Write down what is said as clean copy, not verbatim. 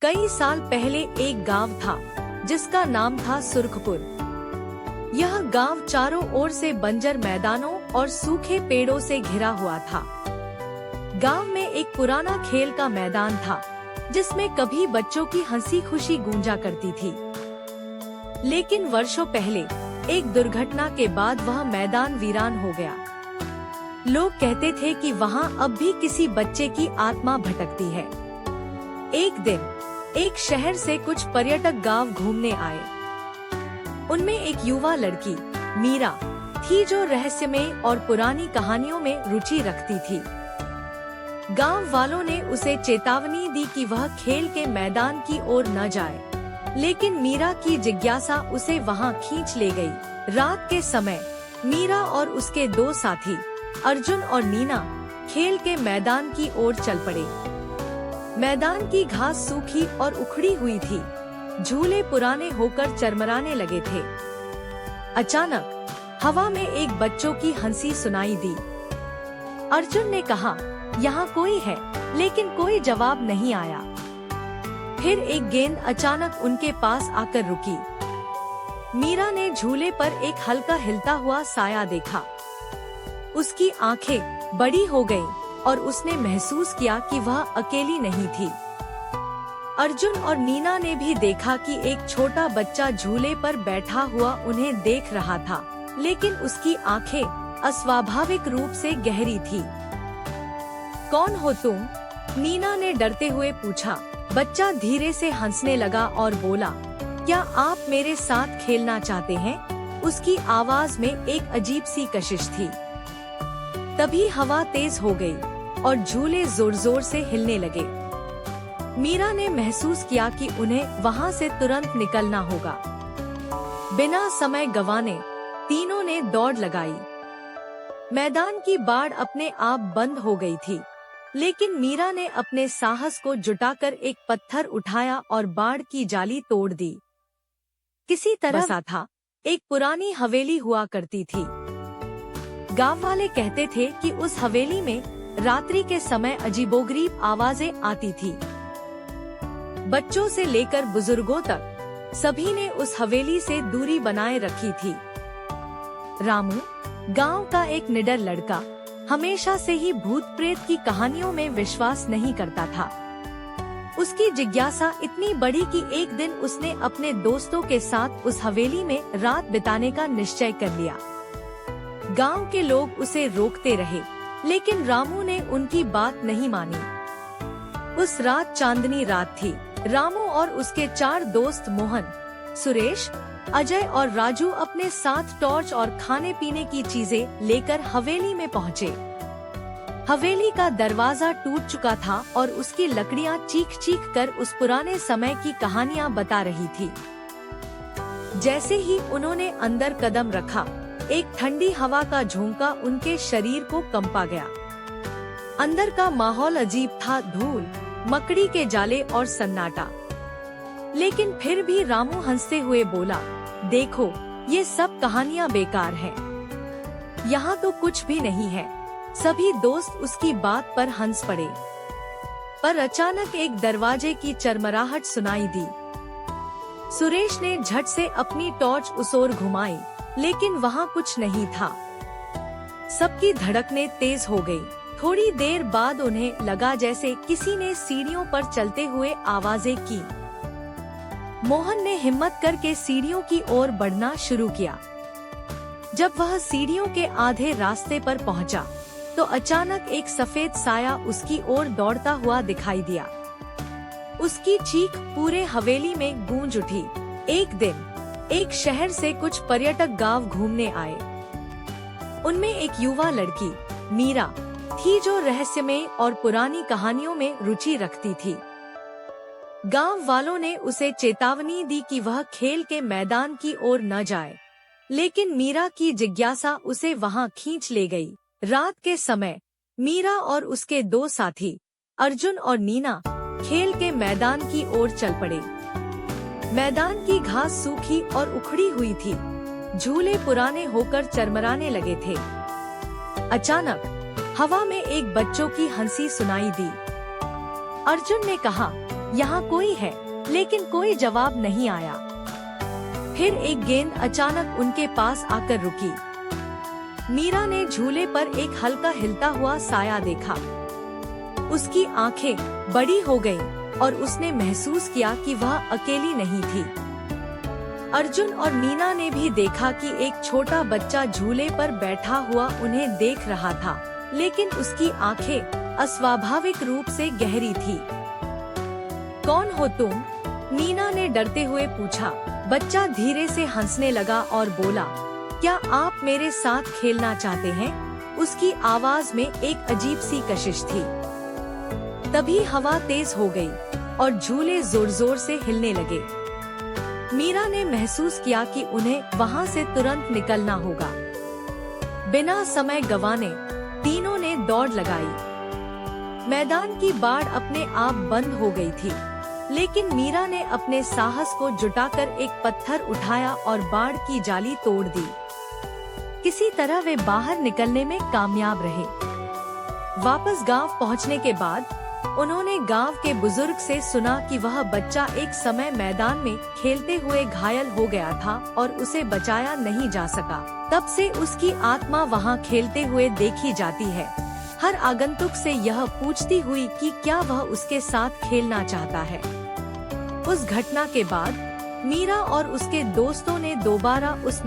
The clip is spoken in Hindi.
कई साल पहले एक गांव था जिसका नाम था सुर्खपुर। यह गांव चारों ओर से बंजर मैदानों और सूखे पेड़ों से घिरा हुआ था। गांव में एक पुराना खेल का मैदान था जिसमें कभी बच्चों की हंसी खुशी गूंजा करती थी। लेकिन वर्षों पहले एक दुर्घटना के बाद वह मैदान वीरान हो गया। लोग कहते थे कि वहाँ अब भी किसी बच्चे की आत्मा भटकती है। एक दिन एक शहर से कुछ पर्यटक गांव घूमने आए। उनमें एक युवा लड़की मीरा थी जो रहस्यमय और पुरानी कहानियों में रुचि रखती थी। गांव वालों ने उसे चेतावनी दी कि वह खेल के मैदान की ओर न जाए, लेकिन मीरा की जिज्ञासा उसे वहां खींच ले गई। रात के समय मीरा और उसके दो साथी अर्जुन और नीना खेल के मैदान की ओर चल पड़े। मैदान की घास सूखी और उखड़ी हुई थी। झूले पुराने होकर चरमराने लगे थे। अचानक हवा में एक बच्चों की हंसी सुनाई दी। अर्जुन ने कहा, यहाँ कोई है, लेकिन कोई जवाब नहीं आया। फिर एक गेंद अचानक उनके पास आकर रुकी। मीरा ने झूले पर एक हल्का हिलता हुआ साया देखा। उसकी आंखें बड़ी हो गईं और उसने महसूस किया कि वह अकेली नहीं थी। अर्जुन और नीना ने भी देखा कि एक छोटा बच्चा झूले पर बैठा हुआ उन्हें देख रहा था, लेकिन उसकी आंखें अस्वाभाविक रूप से गहरी थी। कौन हो तुम? नीना ने डरते हुए पूछा। बच्चा धीरे से हंसने लगा और बोला, क्या आप मेरे साथ खेलना चाहते हैं? उसकी आवाज में एक अजीब सी कशिश थी। तभी हवा तेज हो गई और झूले जोर जोर से हिलने लगे। मीरा ने महसूस किया कि उन्हें वहां से तुरंत निकलना होगा। बिना समय गंवाने तीनों ने दौड़ लगाई। मैदान की बाड़ अपने आप बंद हो गई थी, लेकिन मीरा ने अपने साहस को जुटाकर एक पत्थर उठाया और बाड़ की जाली तोड़ दी। किसी तरह सा था। एक पुरानी हवेली हुआ करती थी। गांव वाले कहते थे कि उस हवेली में रात्रि के समय अजीबोगरीब आवाजें आती थी। बच्चों से लेकर बुजुर्गों तक सभी ने उस हवेली से दूरी बनाए रखी थी। रामू, गांव का एक निडर लड़का, हमेशा से ही भूत प्रेत की कहानियों में विश्वास नहीं करता था। उसकी जिज्ञासा इतनी बढ़ी कि एक दिन उसने अपने दोस्तों के साथ उस हवेली में रात बिताने का निश्चय कर लिया। गांव के लोग उसे रोकते रहे, लेकिन रामू ने उनकी बात नहीं मानी। उस रात चांदनी रात थी। रामू और उसके 4 दोस्त मोहन, सुरेश, अजय और राजू अपने साथ टॉर्च और खाने पीने की चीजें लेकर हवेली में पहुँचे। हवेली का दरवाजा टूट चुका था और उसकी लकड़ियाँ चीख चीख कर उस पुराने समय की कहानियाँ बता रही थी। जैसे ही उन्होंने अंदर कदम रखा, एक ठंडी हवा का झोंका उनके शरीर को कंपा गया। अंदर का माहौल अजीब था, धूल, मकड़ी के जाले और सन्नाटा। लेकिन फिर भी रामू हंसते हुए बोला, देखो, ये सब कहानियाँ बेकार हैं। यहाँ तो कुछ भी नहीं है। सभी दोस्त उसकी बात पर हंस पड़े। पर अचानक एक दरवाजे की चरमराहट सुनाई दी। सुरेश ने झट से अपनी टॉर्च उस ओर घुमाई, लेकिन वहाँ कुछ नहीं था। सबकी धड़कनें तेज हो गई। थोड़ी देर बाद उन्हें लगा जैसे किसी ने सीढ़ियों पर चलते हुए आवाजें की। मोहन ने हिम्मत करके सीढ़ियों की ओर बढ़ना शुरू किया। जब वह सीढ़ियों के आधे रास्ते पर पहुंचा, तो अचानक एक सफेद साया उसकी ओर दौड़ता हुआ दिखाई दिया। उसकी चीख पूरे हवेली में गूंज उठी। एक दिन एक शहर से कुछ पर्यटक गांव घूमने आए। उनमें एक युवा लड़की मीरा थी जो रहस्यमय और पुरानी कहानियों में रुचि रखती थी। गांव वालों ने उसे चेतावनी दी कि वह खेल के मैदान की ओर न जाए, लेकिन मीरा की जिज्ञासा उसे वहां खींच ले गई। रात के समय मीरा और उसके 2 साथी अर्जुन और नीना खेल के मैदान की ओर चल पड़े। मैदान की घास सूखी और उखड़ी हुई थी। झूले पुराने होकर चरमराने लगे थे। अचानक हवा में एक बच्चों की हंसी सुनाई दी। अर्जुन ने कहा, यहाँ कोई है, लेकिन कोई जवाब नहीं आया। फिर एक गेंद अचानक उनके पास आकर रुकी। मीरा ने झूले पर एक हल्का हिलता हुआ साया देखा। उसकी आंखें बड़ी हो गईं और उसने महसूस किया कि वह अकेली नहीं थी। अर्जुन और मीना ने भी देखा कि एक छोटा बच्चा झूले पर बैठा हुआ उन्हें देख रहा था, लेकिन उसकी आंखें अस्वाभाविक रूप से गहरी थी। कौन हो तुम? मीना ने डरते हुए पूछा। बच्चा धीरे से हंसने लगा और बोला, क्या आप मेरे साथ खेलना चाहते हैं? उसकी आवाज में एक अजीब सी कशिश थी। तभी हवा तेज हो गई और झूले जोर जोर से हिलने लगे। मीरा ने महसूस किया कि उन्हें वहाँ से तुरंत निकलना होगा। बिना समय गंवाने तीनों ने दौड़ लगाई। मैदान की बाड़ अपने आप बंद हो गई थी, लेकिन मीरा ने अपने साहस को जुटाकर एक पत्थर उठाया और बाड़ की जाली तोड़ दी। किसी तरह वे बाहर निकलने में कामयाब रहे। वापस गांव पहुंचने के बाद उन्होंने गांव के बुजुर्ग से सुना कि वह बच्चा एक समय मैदान में खेलते हुए घायल हो गया था और उसे बचाया नहीं जा सका। तब से उसकी आत्मा वहां खेलते हुए देखी जाती है, हर आगंतुक से यह पूछती हुई कि क्या वह उसके साथ खेलना चाहता है। उस घटना के बाद मीरा और उसके दोस्तों ने दोबारा उस